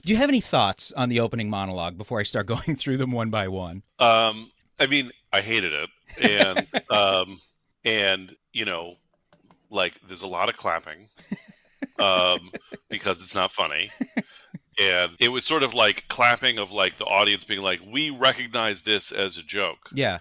Do you have any thoughts on the opening monologue before I start going through them one by one? I mean, I hated it, and like there's a lot of clapping, um, because it's not funny, and it was sort of like clapping of like the audience being like, "We recognize this as a joke." Yeah.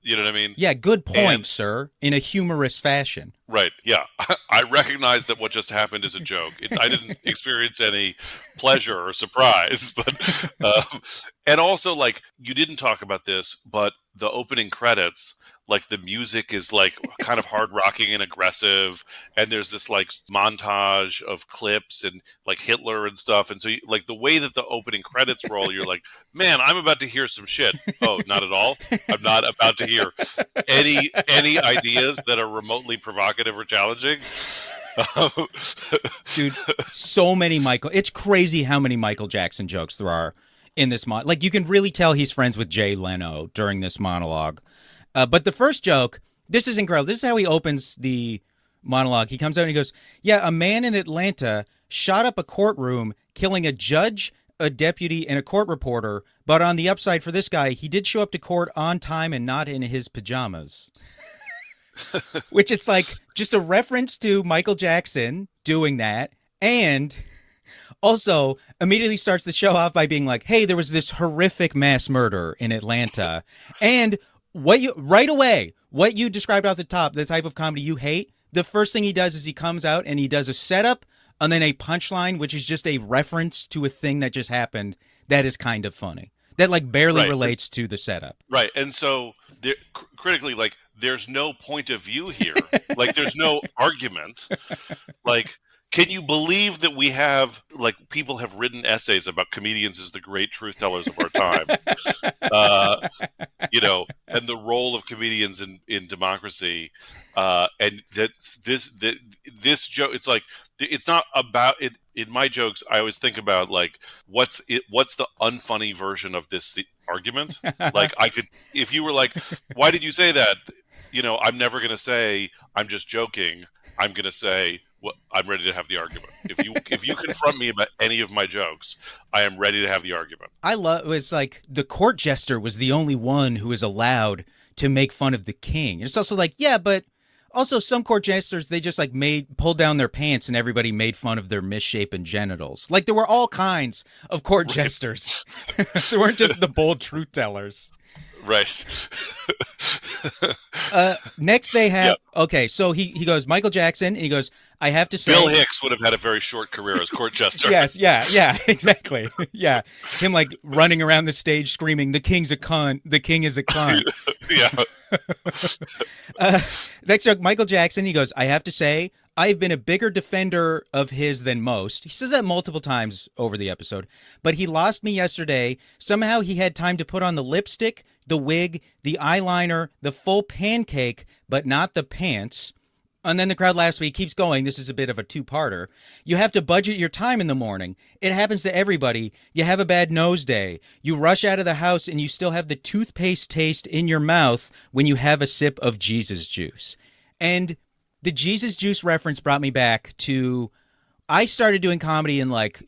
You know what I mean? Yeah, good And point, sir, in a humorous fashion. right, yeah, I recognize that what just happened is a joke. I didn't experience any pleasure or surprise, but and also like you didn't talk about this, but the opening credits, like the music is like kind of hard rocking and aggressive, and there's this like montage of clips and like Hitler and stuff, and so like the way that the opening credits roll, you're like, man, I'm about to hear some shit. Oh, not at all. I'm not about to hear any ideas that are remotely provocative or challenging. Dude, so many Michael. It's crazy how many Michael Jackson jokes there are in this like you can really tell he's friends with Jay Leno during this monologue. But the first joke, this is incredible. This is how he opens the monologue. He comes out and he goes, "Yeah, a man in Atlanta shot up a courtroom, killing a judge, a deputy, and a court reporter. But on the upside for this guy, he did show up to court on time and not in his pajamas." Which it's like just a reference to Michael Jackson doing that. And also immediately starts the show off by being like, "Hey, there was this horrific mass murder in Atlanta." And right away, what you described off the top, the type of comedy you hate, the first thing he does is he comes out and he does a setup and then a punchline, which is just a reference to a thing that just happened that is kind of funny. That like barely Right. relates to the setup. Right. And so critically, like, there's no point of view here. Like, there's no argument. Like, can you believe that we have, like, people have written essays about comedians as the great truth tellers of our time? Uh, and the role of comedians in democracy. And this joke, it's like, it's not about it. In my jokes, I always think about like, what's the unfunny version of this argument? Like, I could, if you were like, why did you say that? I'm never going to say, I'm just joking. I'm going to say, well, I'm ready to have the argument. If you confront me about any of my jokes, I am ready to have the argument. I love it's like the court jester was the only one who was allowed to make fun of the king. It's also like, yeah, but also some court jesters, they just like pulled down their pants and everybody made fun of their misshapen genitals. Like there were all kinds of court jesters. There weren't just the bold truth tellers. Right. Next they have, Yep. okay, so he goes, Michael Jackson, and he goes, I have to say. Bill Hicks would have had a very short career as court jester. Yes, yeah, exactly. Yeah. Him like running around the stage screaming, "The king's a cunt, the king is a cunt." Yeah. Next joke, Michael Jackson, he goes, I have to say, I've been a bigger defender of his than most. He says that multiple times over the episode. But he lost me yesterday. Somehow he had time to put on the lipstick, the wig, the eyeliner, the full pancake, but not the pants. And then the crowd laughs, but he keeps going. This is a bit of a two-parter. You have to budget your time in the morning. It happens to everybody. You have a bad nose day. You rush out of the house and you still have the toothpaste taste in your mouth when you have a sip of Jesus juice. And the Jesus juice reference brought me back to, I started doing comedy in like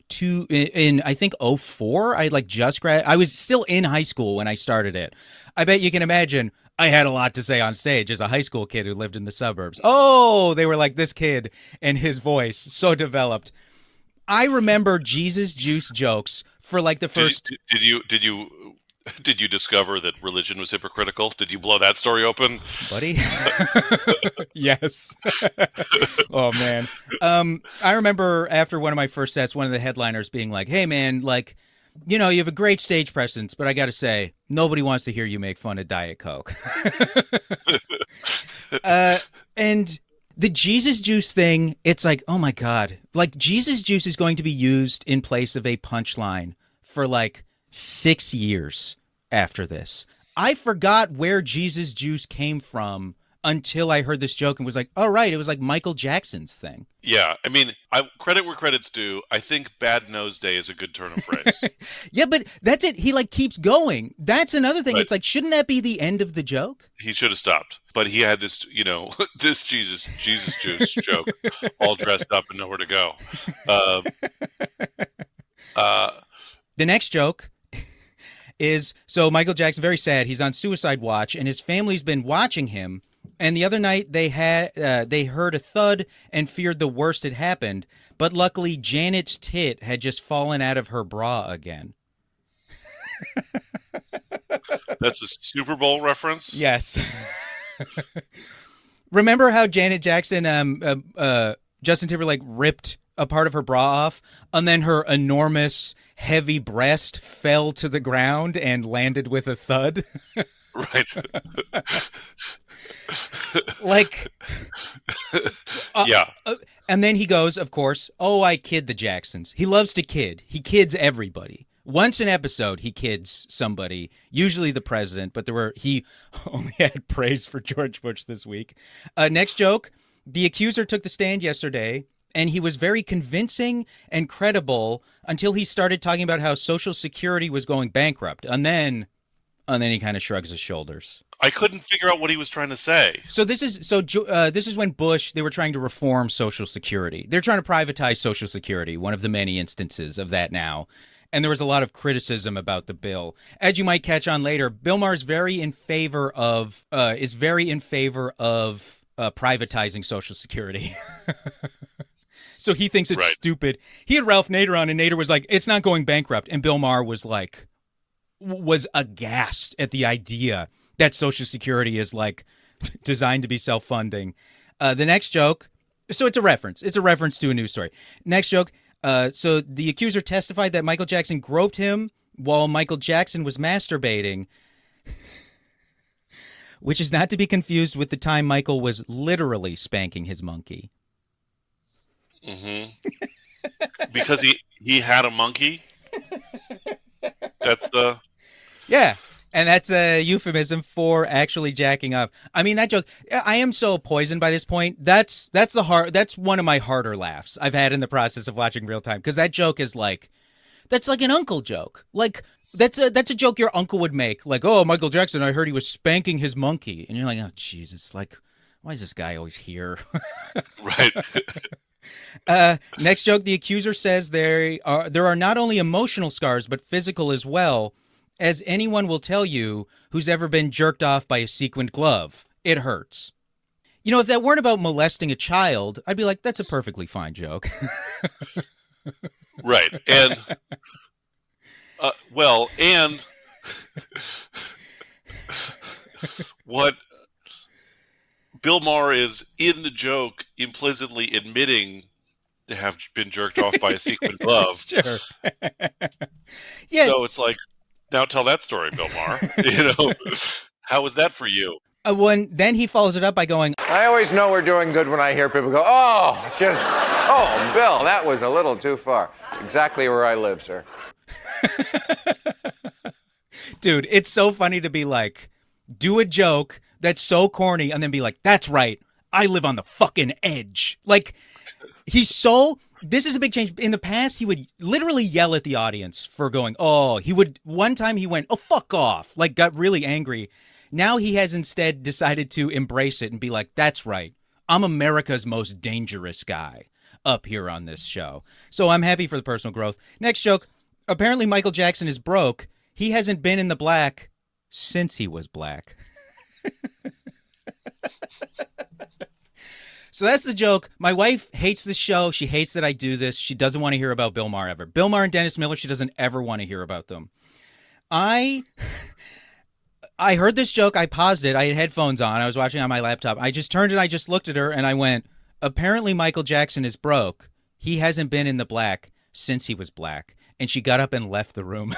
in I think '04. I like just I was still in high school when I started it. I bet you can imagine I had a lot to say on stage as a high school kid who lived in the suburbs. Oh, they were like, this kid and his voice so developed. I remember Jesus juice jokes for like the first. Did you discover that religion was hypocritical? Did you blow that story open, buddy? Yes. Oh man. I remember after one of my first sets, one of the headliners being like, "Hey man, like, you have a great stage presence, but I got to say, nobody wants to hear you make fun of Diet Coke." And the Jesus juice thing, it's like, oh my God, like Jesus juice is going to be used in place of a punchline for like 6 years after this. I forgot where Jesus juice came from until I heard this joke and was like, oh, right, it was like Michael Jackson's thing. Yeah, I mean, credit where credit's due. I think bad nose day is a good turn of phrase. Yeah, but that's it. He like keeps going. That's another thing. Right. It's like, shouldn't that be the end of the joke? He should have stopped. But he had this, this Jesus juice joke all dressed up and nowhere to go. Uh, The next joke is so Michael Jackson, very sad. He's on suicide watch, and his family's been watching him. And the other night they heard a thud and feared the worst had happened. But luckily, Janet's tit had just fallen out of her bra again. that's a Super Bowl reference. Yes. Remember how Janet Jackson, Justin Timberlake ripped a part of her bra off, and then her enormous, heavy breast fell to the ground and landed with a thud? Right. Like, Yeah. and then he goes, of course, oh, I kid the Jacksons. He loves to kid. He kids everybody. Once an episode, he kids somebody, usually the president, but he only had praise for George Bush this week. Next joke, the accuser took the stand yesterday, and he was very convincing and credible until he started talking about how Social Security was going bankrupt. And then he kind of shrugs his shoulders. I couldn't figure out what he was trying to say. So this is when Bush, they were trying to reform Social Security. They're trying to privatize Social Security, one of the many instances of that now. And there was a lot of criticism about the bill. As you might catch on later, Bill Maher is very in favor of privatizing Social Security. So he thinks it's stupid. He had Ralph Nader on, and Nader was like, "It's not going bankrupt," and Bill Maher was aghast at the idea that Social Security is like designed to be self-funding. The next joke, so it's a reference to a news story. Next joke. So the accuser testified that Michael Jackson groped him while Michael Jackson was masturbating, which is not to be confused with the time Michael was literally spanking his monkey. Mm-hmm. Because he had a monkey. Yeah. And that's a euphemism for actually jacking off. I mean, that joke, I am so poisoned by this point. That's one of my harder laughs I've had in the process of watching Real Time, because that joke is that's like an uncle joke. Like, that's a joke your uncle would make. Like, oh, Michael Jackson, I heard he was spanking his monkey. And you're like, oh, Jesus, like, why is this guy always here? Right. Next joke, the accuser says there are not only emotional scars, but physical as well. As anyone will tell you who's ever been jerked off by a sequined glove, it hurts. You know, if that weren't about molesting a child, I'd be like, that's a perfectly fine joke. Right. And, and what Bill Maher is in the joke implicitly admitting to have been jerked off by a sequined glove. Sure. Yeah. So it's like, now tell that story, Bill Maher. How was that for you? Then he follows it up by going, I always know we're doing good when I hear people go, oh, Bill, that was a little too far. Exactly where I live, sir. Dude, it's so funny to be like, do a joke that's so corny and then be like, that's right, I live on the fucking edge. Like, this is a big change. In the past, he would literally yell at the audience for going, one time he went, oh, fuck off, like got really angry. Now he has instead decided to embrace it and be like, that's right, I'm America's most dangerous guy up here on this show. So I'm happy for the personal growth. Next joke, apparently Michael Jackson is broke. He hasn't been in the black since he was black. So that's the joke. My wife hates the show. She hates that I do this. She doesn't want to hear about Bill Maher ever. Bill Maher and Dennis Miller, she doesn't ever want to hear about them. I heard this joke. I paused it. I had headphones on. I was watching on my laptop. I just turned and I just looked at her and I went, apparently Michael Jackson is broke. He hasn't been in the black since he was black. And she got up and left the room.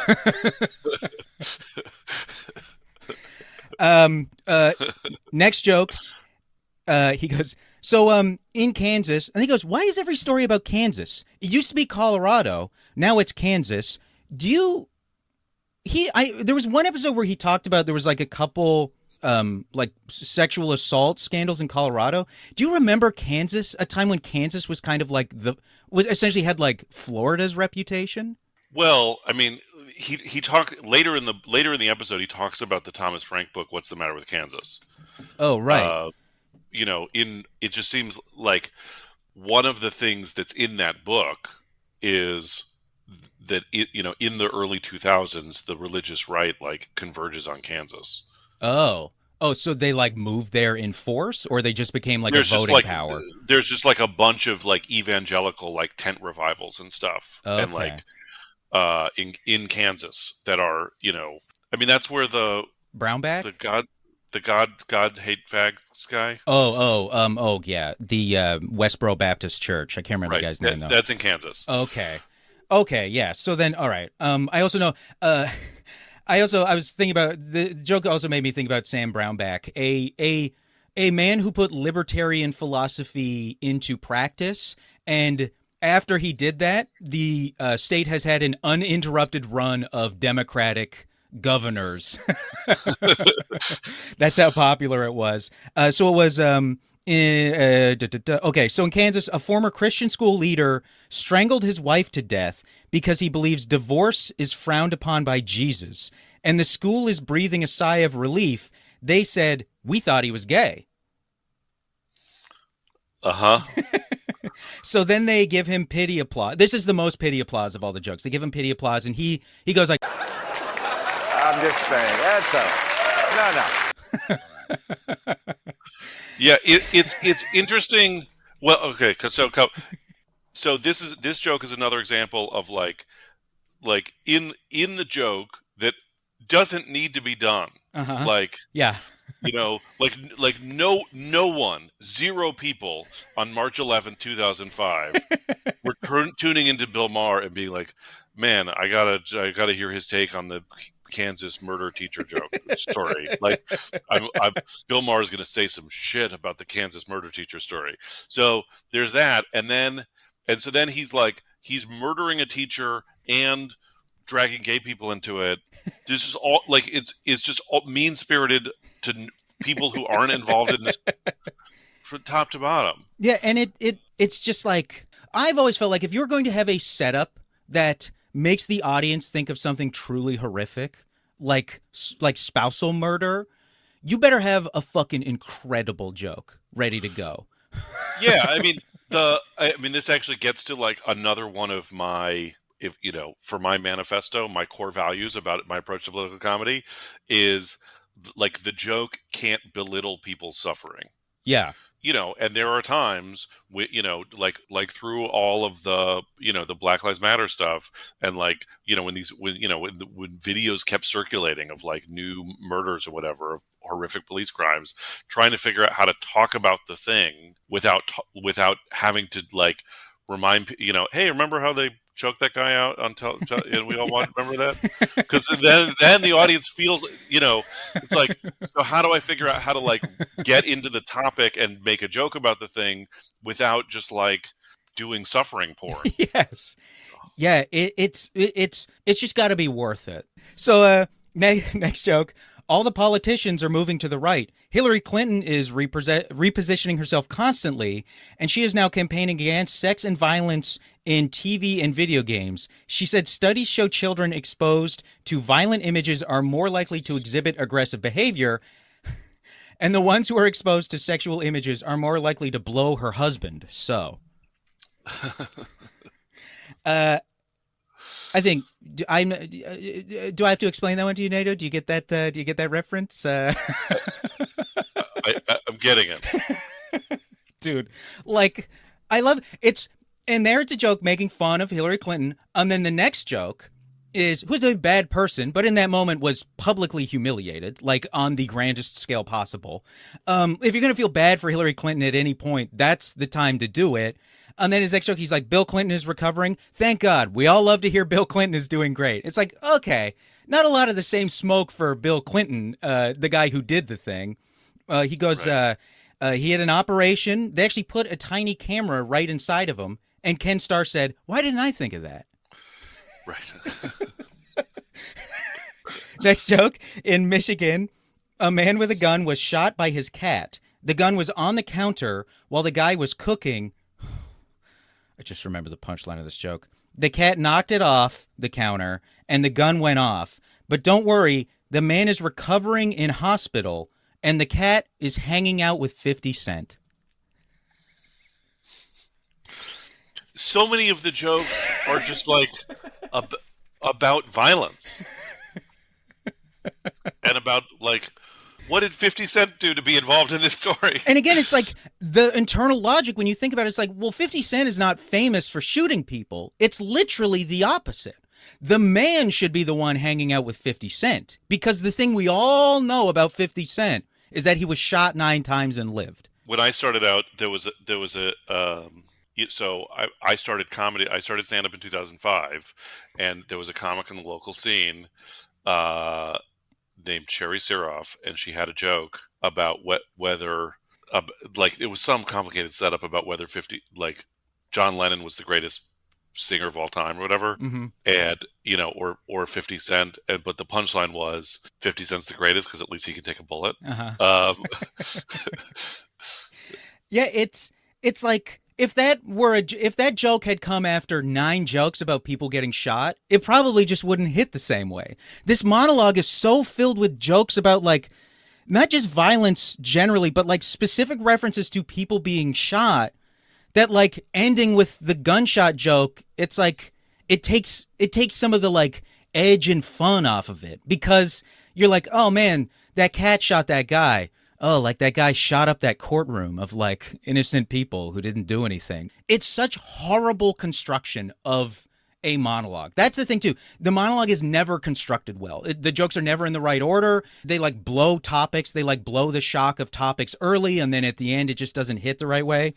Next joke. He goes, so in Kansas, and he goes, why is every story about Kansas? It used to be Colorado, now it's Kansas. There was one episode where he talked about there was like a couple like sexual assault scandals in Colorado. Do you remember Kansas? A time when Kansas was kind of like essentially had like Florida's reputation? Well, I mean, he talked later in the episode. He talks about the Thomas Frank book, "What's the Matter with Kansas?" Oh, right. It just seems like one of the things that's in that book is in the early 2000s, the religious right like converges on Kansas. Oh, so they like moved there in force, or they just became like a There's just voting like power? there's just like a bunch of like evangelical like tent revivals and stuff, and Okay. like in Kansas that are, I mean, that's where the Brownback? the God the God hate fags guy. Oh, yeah. The Westboro Baptist Church. I can't remember the Right. guy's name though. That's in Kansas. Okay. Okay, yeah. So then, all right. I also know. I was thinking about the joke. Also made me think about Sam Brownback, a man who put libertarian philosophy into practice, and after he did that, the state has had an uninterrupted run of Democratic governors. That's how popular it was. So it was. Okay, so in Kansas, a former Christian school leader strangled his wife to death because he believes divorce is frowned upon by Jesus, and the school is breathing a sigh of relief. They said, "We thought he was gay." Uh-huh. So then they give him pity applause. This is the most pity applause of all the jokes. They give him pity applause, and he goes like, I'm just saying. That's all. No. Yeah, it's interesting. Well, okay, so this joke is another example of like in the joke that doesn't need to be done. "Uh-huh, Like, yeah." like no one, zero people on March 11th, 2005 were tuning into Bill Maher and being like, man, I gotta hear his take on the Kansas murder teacher joke story. Like, Bill Maher is going to say some shit about the Kansas murder teacher story. So there's that, and so then he's murdering a teacher and dragging gay people into it. This is all like it's just all mean spirited to people who aren't involved in this from top to bottom. Yeah, and it's just like, I've always felt like if you're going to have a setup that makes the audience think of something truly horrific, like spousal murder, you better have a fucking incredible joke ready to go. Yeah, I mean this actually gets to like another one of my, if for my manifesto, my core values about my approach to political comedy is like the joke can't belittle people's suffering. Yeah. And there are times like through all of the, the Black Lives Matter stuff, and like, when videos kept circulating of like new murders or whatever, of horrific police crimes, trying to figure out how to talk about the thing without having to like remind, hey, remember how they choked that guy out on and we all want to remember that, because then the audience feels, it's like, so how do I figure out how to like get into the topic and make a joke about the thing without just like doing suffering porn? Yes. Yeah, it's just got to be worth it. So next joke. All the politicians are moving to the right. Hillary Clinton is repositioning herself constantly, and she is now campaigning against sex and violence in TV and video games. She said studies show children exposed to violent images are more likely to exhibit aggressive behavior, and the ones who are exposed to sexual images are more likely to blow her husband. So, I think do I have to explain that one to you, Nato? Do you get that? Do you get that reference? I'm getting it, dude. Like, I love it's, and there it's a joke making fun of Hillary Clinton, and then the next joke is who's a bad person, but in that moment was publicly humiliated, like on the grandest scale possible. If you're gonna feel bad for Hillary Clinton at any point, that's the time to do it. And then his next joke, he's like, Bill Clinton is recovering. Thank God. We all love to hear Bill Clinton is doing great. It's like, okay, not a lot of the same smoke for Bill Clinton, the guy who did the thing. He goes, right. He had an operation. They actually put a tiny camera right inside of him. And Ken Starr said, why didn't I think of that? Right. Next joke. In Michigan, a man with a gun was shot by his cat. The gun was on the counter while the guy was cooking. I just remember the punchline of this joke. The cat knocked it off the counter and the gun went off. But don't worry, the man is recovering in hospital and the cat is hanging out with 50 Cent. So many of the jokes are just like about violence and about like, what did 50 Cent do to be involved in this story? And again, it's like the internal logic when you think about it, it's like, well, 50 Cent is not famous for shooting people. It's literally the opposite. The man should be the one hanging out with 50 Cent, because the thing we all know about 50 Cent is that he was shot 9 times and lived. When I started out, so I started comedy. I started stand-up in 2005, and there was a comic in the local scene named Sherry Siroff, and she had a joke about whether, like, it was some complicated setup about whether John Lennon was the greatest singer of all time or whatever, and or 50 Cent, but the punchline was 50 Cent's the greatest because at least he can take a bullet. Yeah, it's like, if that joke had come after 9 jokes about people getting shot, it probably just wouldn't hit the same way. This monologue is so filled with jokes about, like, not just violence generally, but like specific references to people being shot, that, like, ending with the gunshot joke, it's like it takes some of the, like, edge and fun off of it, because you're like, oh man, that cat shot that guy. Oh, like that guy shot up that courtroom of, like, innocent people who didn't do anything. It's such horrible construction of a monologue. That's the thing too. The monologue is never constructed well. The jokes are never in the right order. They, like, blow topics. They, like, blow the shock of topics early, and then at the end it just doesn't hit the right way.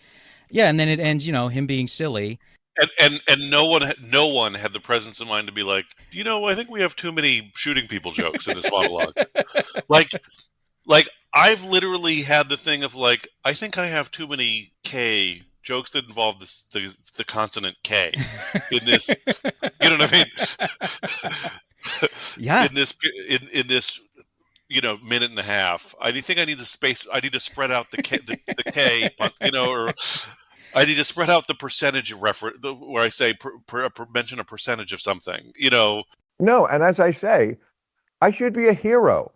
Yeah, and then it ends, him being silly. And no one had the presence of mind to be like, I think we have too many shooting people jokes in this monologue. Like I've literally had the thing of, like, I think I have too many K jokes that involve the consonant K in this. You know what I mean? Yeah. In this minute and a half, I think I need to space. I need to spread out the K, or I need to spread out the percentage reference where I say mention a percentage of something. No, and as I say, I should be a hero.